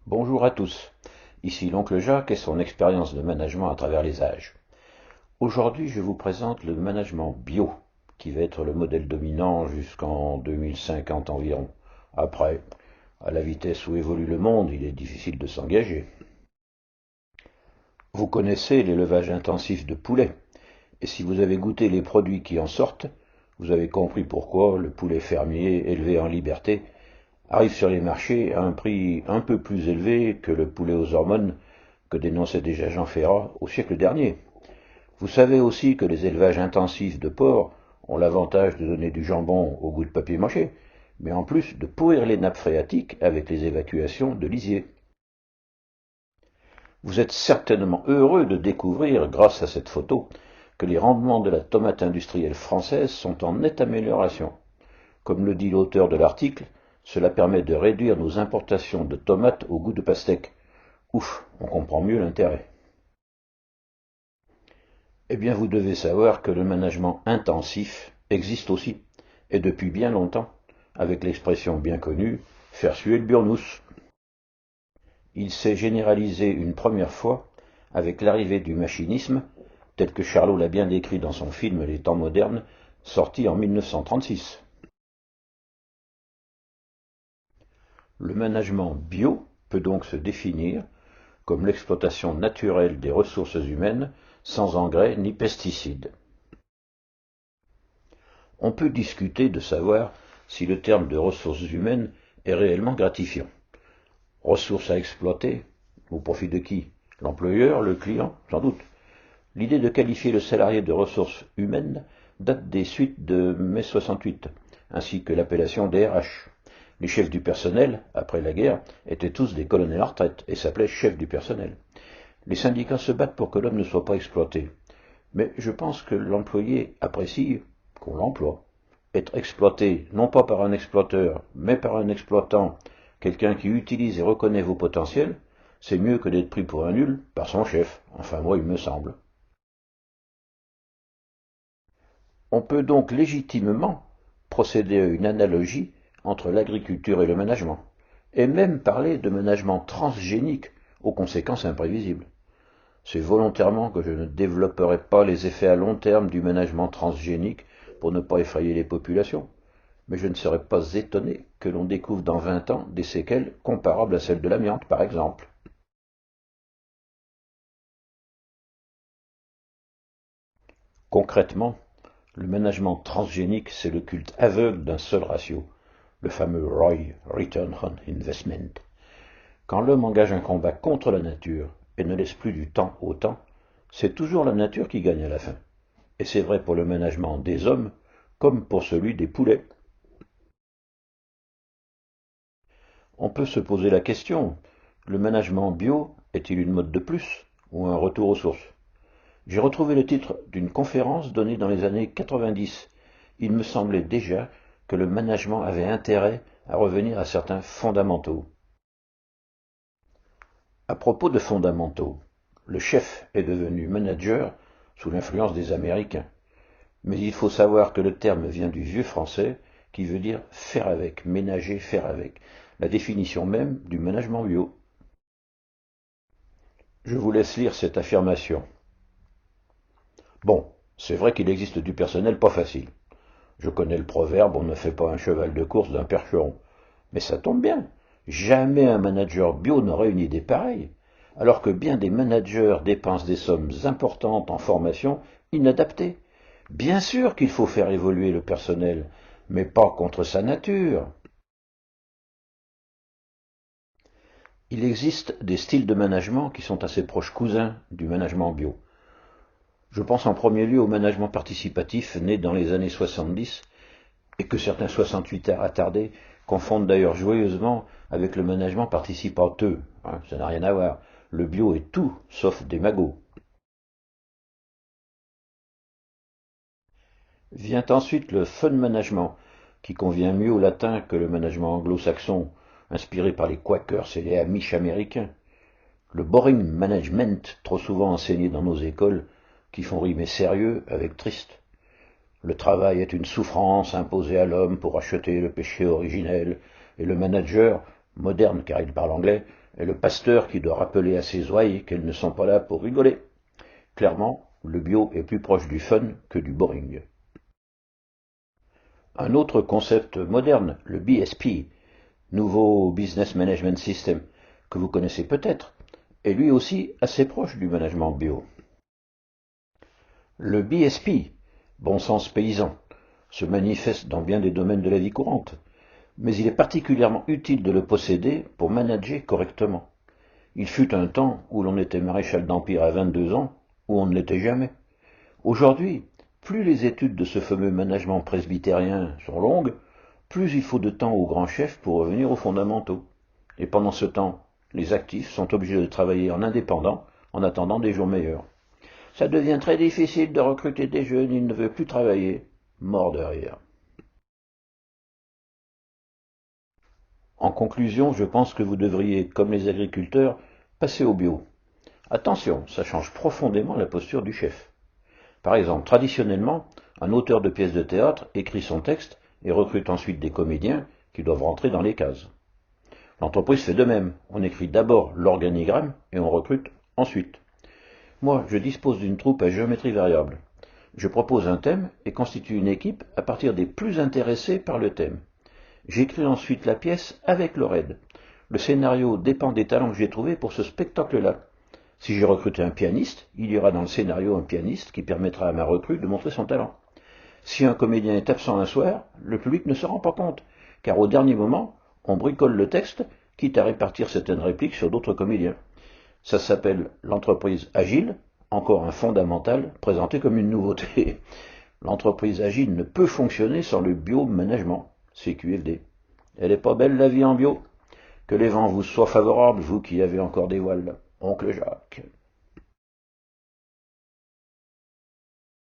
Bonjour à tous, ici l'oncle Jacques et son expérience de management à travers les âges. Aujourd'hui, je vous présente le management bio, qui va être le modèle dominant jusqu'en 2050 environ. Après, à la vitesse où évolue le monde, il est difficile de s'engager. Vous connaissez l'élevage intensif de poulets, et si vous avez goûté les produits qui en sortent, vous avez compris pourquoi le poulet fermier élevé en liberté arrive sur les marchés à un prix un peu plus élevé que le poulet aux hormones que dénonçait déjà Jean Ferrat au siècle dernier. Vous savez aussi que les élevages intensifs de porcs ont l'avantage de donner du jambon au goût de papier mâché, mais en plus de pourrir les nappes phréatiques avec les évacuations de lisier. Vous êtes certainement heureux de découvrir, grâce à cette photo, que les rendements de la tomate industrielle française sont en nette amélioration. Comme le dit l'auteur de l'article, cela permet de réduire nos importations de tomates au goût de pastèque. Ouf, on comprend mieux l'intérêt. Eh bien, vous devez savoir que le management intensif existe aussi, et depuis bien longtemps, avec l'expression bien connue faire suer le burnous. Il s'est généralisé une première fois avec l'arrivée du machinisme, tel que Charlot l'a bien décrit dans son film Les temps modernes, sorti en 1936. Le management bio peut donc se définir comme l'exploitation naturelle des ressources humaines sans engrais ni pesticides. On peut discuter de savoir si le terme de ressources humaines est réellement gratifiant. Ressources à exploiter, au profit de qui? L'employeur, le client, sans doute. L'idée de qualifier le salarié de ressources humaines date des suites de mai 68, ainsi que l'appellation DRH. Les chefs du personnel, après la guerre, étaient tous des colonels en retraite et s'appelaient chefs du personnel. Les syndicats se battent pour que l'homme ne soit pas exploité. Mais je pense que l'employé apprécie qu'on l'emploie. Être exploité, non pas par un exploiteur, mais par un exploitant, quelqu'un qui utilise et reconnaît vos potentiels, c'est mieux que d'être pris pour un nul par son chef. Enfin, moi, il me semble. On peut donc légitimement procéder à une analogie entre l'agriculture et le management, et même parler de management transgénique aux conséquences imprévisibles. C'est volontairement que je ne développerai pas les effets à long terme du management transgénique pour ne pas effrayer les populations, mais je ne serais pas étonné que l'on découvre dans 20 ans des séquelles comparables à celles de l'amiante, par exemple. Concrètement, le management transgénique, c'est le culte aveugle d'un seul ratio, le fameux ROI, Return on Investment. Quand l'homme engage un combat contre la nature et ne laisse plus du temps au temps, c'est toujours la nature qui gagne à la fin. Et c'est vrai pour le management des hommes comme pour celui des poulets. On peut se poser la question, le management bio est-il une mode de plus ou un retour aux sources? J'ai retrouvé le titre d'une conférence donnée dans les années 90. Il me semblait déjà que le management avait intérêt à revenir à certains fondamentaux. À propos de fondamentaux, le chef est devenu manager sous l'influence des Américains. Mais il faut savoir que le terme vient du vieux français qui veut dire faire avec, ménager, faire avec, la définition même du management bio. Je vous laisse lire cette affirmation. Bon, c'est vrai qu'il existe du personnel pas facile. Je connais le proverbe on ne fait pas un cheval de course d'un percheron. Mais ça tombe bien. Jamais un manager bio n'aurait une idée pareille. Alors que bien des managers dépensent des sommes importantes en formation inadaptée. Bien sûr qu'il faut faire évoluer le personnel, mais pas contre sa nature. Il existe des styles de management qui sont assez proches cousins du management bio. Je pense en premier lieu au management participatif né dans les années 70 et que certains 68 attardés confondent d'ailleurs joyeusement avec le management participateux. Ça n'a rien à voir. Le bio est tout sauf des magots. Vient ensuite le fun management, qui convient mieux au latin que le management anglo-saxon, inspiré par les Quakers et les Amish américains. Le boring management, trop souvent enseigné dans nos écoles, qui font rimer sérieux avec triste. Le travail est une souffrance imposée à l'homme pour acheter le péché originel, et le manager, moderne car il parle anglais, et le pasteur qui doit rappeler à ses ouailles qu'elles ne sont pas là pour rigoler. Clairement, le bio est plus proche du fun que du boring. Un autre concept moderne, le BSP, nouveau Business Management System, que vous connaissez peut-être, est lui aussi assez proche du management bio. Le BSP, bon sens paysan, se manifeste dans bien des domaines de la vie courante, mais il est particulièrement utile de le posséder pour manager correctement. Il fut un temps où l'on était maréchal d'Empire à 22 ans, où on ne l'était jamais. Aujourd'hui, plus les études de ce fameux management presbytérien sont longues, plus il faut de temps aux grands chefs pour revenir aux fondamentaux. Et pendant ce temps, les actifs sont obligés de travailler en indépendant en attendant des jours meilleurs. Ça devient très difficile de recruter des jeunes, ils ne veulent plus travailler. Mort de rire. En conclusion, je pense que vous devriez, comme les agriculteurs, passer au bio. Attention, ça change profondément la posture du chef. Par exemple, traditionnellement, un auteur de pièces de théâtre écrit son texte et recrute ensuite des comédiens qui doivent rentrer dans les cases. L'entreprise fait de même. On écrit d'abord l'organigramme et on recrute ensuite. Moi, je dispose d'une troupe à géométrie variable. Je propose un thème et constitue une équipe à partir des plus intéressés par le thème. J'écris ensuite la pièce avec leur aide. Le scénario dépend des talents que j'ai trouvés pour ce spectacle-là. Si j'ai recruté un pianiste, il y aura dans le scénario un pianiste qui permettra à ma recrue de montrer son talent. Si un comédien est absent un soir, le public ne se rend pas compte, car au dernier moment, on bricole le texte, quitte à répartir certaines répliques sur d'autres comédiens. Ça s'appelle l'entreprise agile, encore un fondamental présenté comme une nouveauté. L'entreprise agile ne peut fonctionner sans le bio-management, CQFD. Elle est pas belle la vie en bio? Que les vents vous soient favorables, vous qui avez encore des voiles. Oncle Jacques.